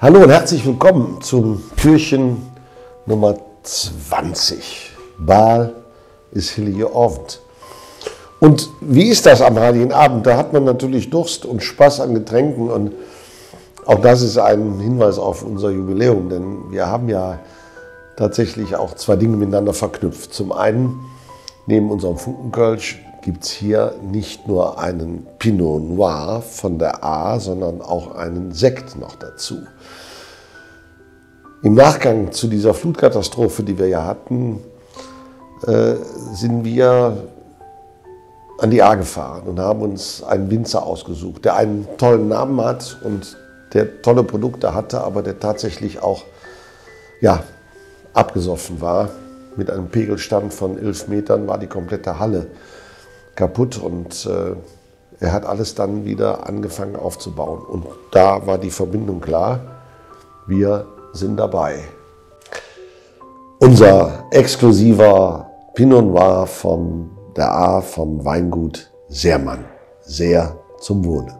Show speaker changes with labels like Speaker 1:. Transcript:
Speaker 1: Hallo und herzlich willkommen zum Türchen Nummer 20. Baal ist Hillige Ovent. Und wie ist das am Heiligen Abend? Da hat man natürlich Durst und Spaß an Getränken und auch das ist ein Hinweis auf unser Jubiläum, denn wir haben ja tatsächlich auch zwei Dinge miteinander verknüpft. Zum einen, neben unserem Funkenkölsch gibt es hier nicht nur einen Pinot Noir von der A, sondern auch einen Sekt noch dazu. Im Nachgang zu dieser Flutkatastrophe, die wir ja hatten, sind wir an die A gefahren und haben uns einen Winzer ausgesucht, der einen tollen Namen hat und der tolle Produkte hatte, aber der tatsächlich auch abgesoffen war. Mit einem Pegelstand von 11 Metern war die komplette Halle kaputt und er hat alles dann wieder angefangen aufzubauen. Und da war die Verbindung klar, wir sind dabei. Unser exklusiver Pinot Noir von der A vom Weingut Sehrmann. Sehr zum Wohle.